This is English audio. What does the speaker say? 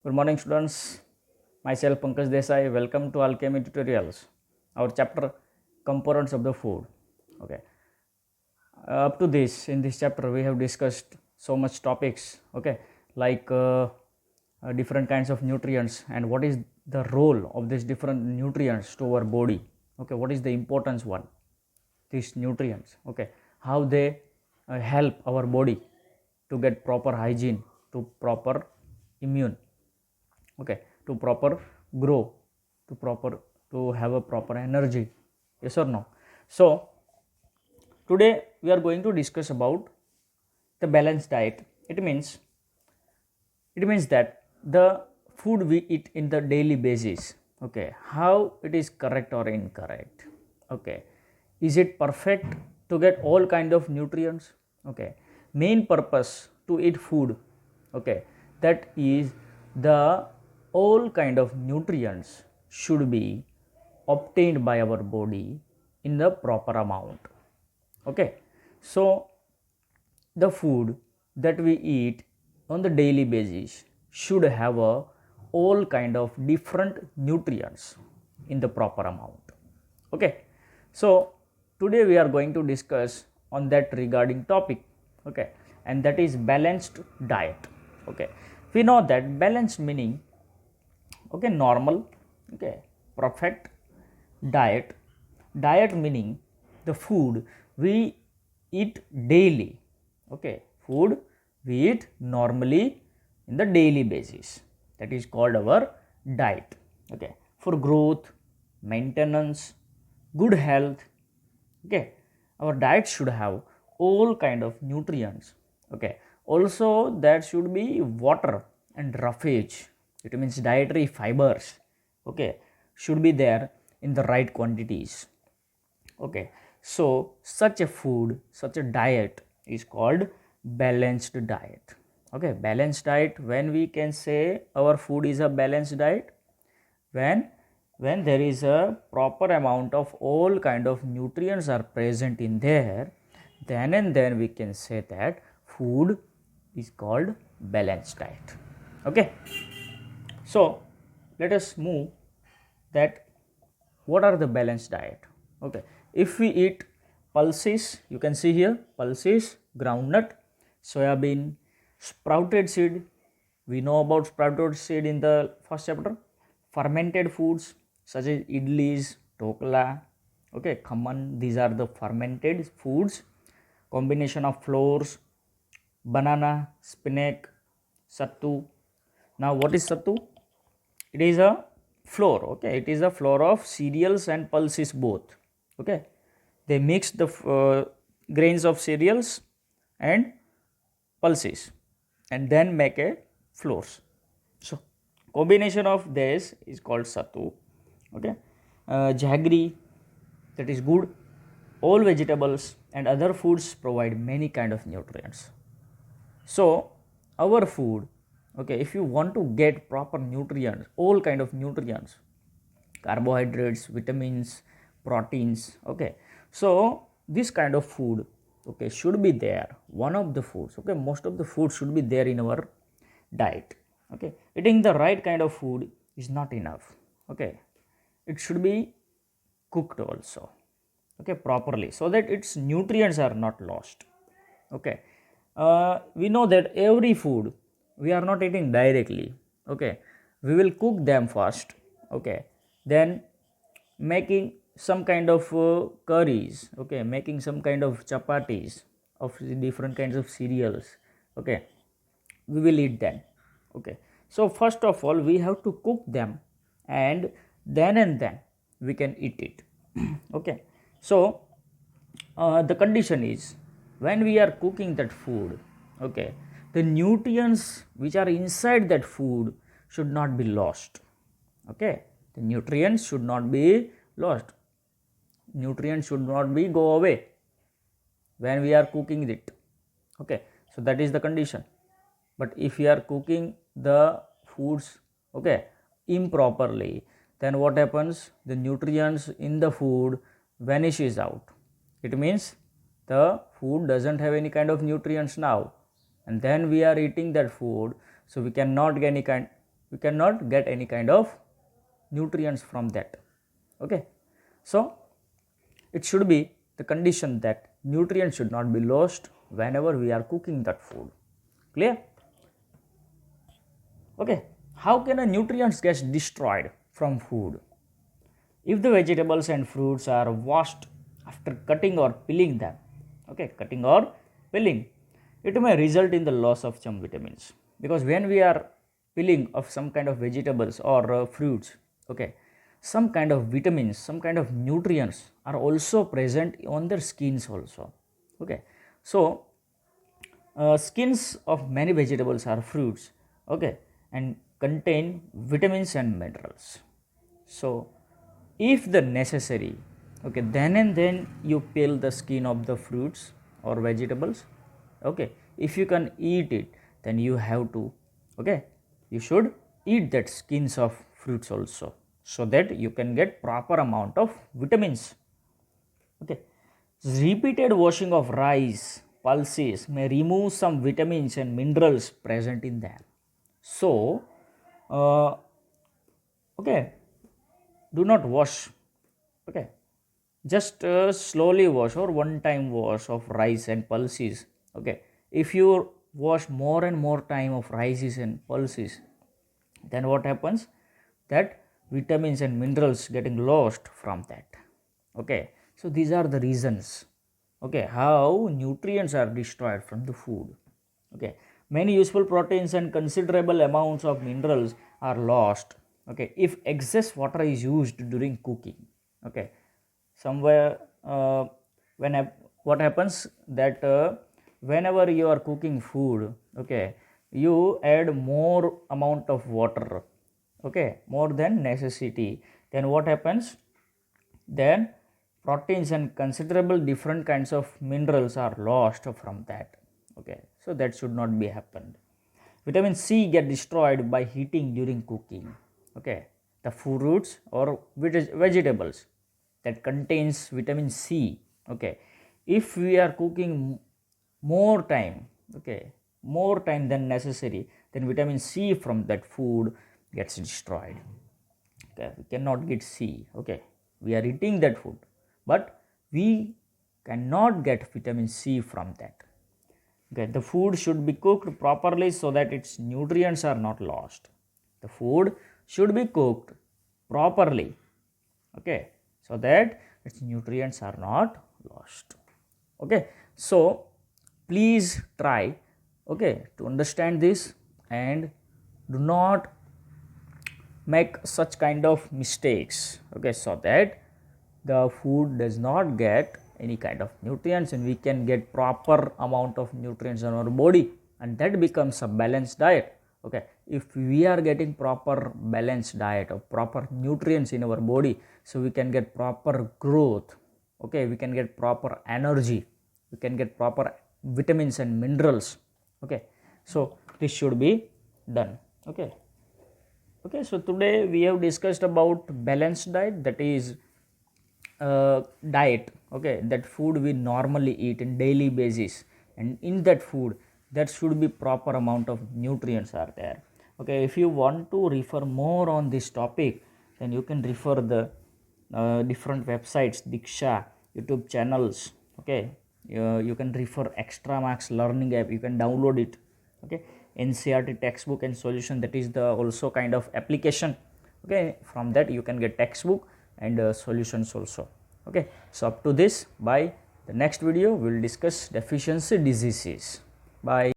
Good morning, students. Myself Pankaj Desai. Welcome to Alchemy Tutorials. Our chapter Components of the Food. Okay. Up to this, in this chapter, we have discussed so much topics. Okay, like different kinds of nutrients and what is the role of these different nutrients to our body. Okay, what is the importance one? These nutrients. Okay, how they help our body to get proper hygiene, to proper immune, okay, to proper grow, to have a proper energy. Yes or no? So today we are going to discuss about the balanced diet. It means that the food we eat in the daily basis, okay, how it is correct or incorrect. Okay, is it perfect to get all kind of nutrients? Okay, main purpose to eat food, okay, that is the all kind of nutrients should be obtained by our body in the proper amount. Okay, so the food that we eat on the daily basis should have a all kind of different nutrients in the proper amount. Okay, so today we are going to discuss on that regarding topic. Okay, and that is balanced diet. Okay, we know that balanced meaning, okay, normal, okay, perfect diet. Diet meaning the food we eat daily. Okay, food we eat normally in the daily basis, that is called our diet. Okay, for growth, maintenance, good health. Okay, our diet should have all kind of nutrients. Okay, also there should be water and roughage. It means dietary fibers, okay, should be there in the right quantities. Okay, so such a food, such a diet is called balanced diet. Okay, balanced diet, when we can say our food is a balanced diet, when there is a proper amount of all kind of nutrients are present in there, then and then we can say that food is called balanced diet. Okay, so let us move that what are the balanced diet. Okay, if we eat pulses, you can see here pulses, groundnut, soybean, sprouted seed. We know about sprouted seed in the first chapter. Fermented foods such as idlis, dokla, okay, khaman, these are the fermented foods. Combination of flours, banana, spinach, sattu. Now what is sattu? It is a flour. Okay, it is a flour of cereals and pulses both. Okay, they mix the grains of cereals and pulses and then make a flours. So combination of this is called sattu. Okay, jaggery, that is good. All vegetables and other foods provide many kind of nutrients. So our food, okay, if you want to get proper nutrients, all kind of nutrients, carbohydrates, vitamins, proteins, okay, so this kind of food, okay, should be there. One of the foods, okay, most of the food should be there in our diet. Okay, eating the right kind of food is not enough. Okay, it should be cooked also, okay, properly, so that its nutrients are not lost. Okay, we know that every food we are not eating directly. Okay, we will cook them first. Okay, then making some kind of curries, okay, making some kind of chapatis of different kinds of cereals. Okay, we will eat them. Okay, so first of all we have to cook them, and then we can eat it. Okay, so the condition is, when we are cooking that food, okay, the nutrients which are inside that food should not be lost. Okay, the nutrients should not be lost. Nutrients should not be go away when we are cooking it. Okay, so that is the condition. But if we are cooking the foods, okay, improperly, then what happens? The nutrients in the food vanishes out. It means the food doesn't have any kind of nutrients now, and then we are eating that food, so we cannot get any kind we cannot get any kind of nutrients from that. Okay, so it should be the condition that nutrients should not be lost whenever we are cooking that food. Clear? Okay, how can a nutrients get destroyed from food? If the vegetables and fruits are washed after cutting or peeling them, okay, cutting or peeling, it may result in the loss of some vitamins, because when we are peeling of some kind of vegetables or fruits, okay, some kind of vitamins, some kind of nutrients are also present on their skins also. Okay, so skins of many vegetables or fruits, okay, and contain vitamins and minerals. So if the necessary, okay, then and then you peel the skin of the fruits or vegetables. Okay, if you can eat it, then you have to, okay, you should eat that skins of fruits also, so that you can get proper amount of vitamins. Okay, repeated washing of rice pulses may remove some vitamins and minerals present in them. So okay, do not wash, okay, just slowly wash or one time wash of rice and pulses. Okay, if you wash more and more time of rices and pulses, then what happens, that vitamins and minerals getting lost from that. Okay, so these are the reasons, okay, how nutrients are destroyed from the food. Okay, many useful proteins and considerable amounts of minerals are lost, okay, if excess water is used during cooking. Okay, somewhere what happens that whenever you are cooking food, okay, you add more amount of water, okay, more than necessity, then what happens, then proteins and considerable different kinds of minerals are lost from that. Okay, so that should not be happened. Vitamin C get destroyed by heating during cooking. Okay, the fruits or vegetables that contains vitamin C, okay, if we are cooking more time, okay, more time than necessary, then vitamin C from that food gets destroyed. Okay, we cannot get C. Okay, we are eating that food, but we cannot get vitamin C from that. Okay, the food should be cooked properly so that its nutrients are not lost. The food should be cooked properly, okay, so that its nutrients are not lost. Okay, so please try, okay, to understand this and do not make such kind of mistakes, okay, so that the food does not get any kind of nutrients and we can get proper amount of nutrients in our body, and that becomes a balanced diet. Okay, if we are getting proper balanced diet or proper nutrients in our body, so we can get proper growth, okay, we can get proper energy, we can get proper vitamins and minerals. Okay, so this should be done. Okay, okay, so today we have discussed about balanced diet, that is diet, okay, that food we normally eat in daily basis, and in that food that should be proper amount of nutrients are there. Okay, if you want to refer more on this topic, then you can refer the different websites, Diksha, YouTube channels. Okay, you can refer Extra Marks learning app, you can download it. Okay, NCERT textbook and solution, that is the also kind of application. Okay, from that you can get textbook and solutions also. Okay, so up to this, by the next video we will discuss deficiency diseases. Bye.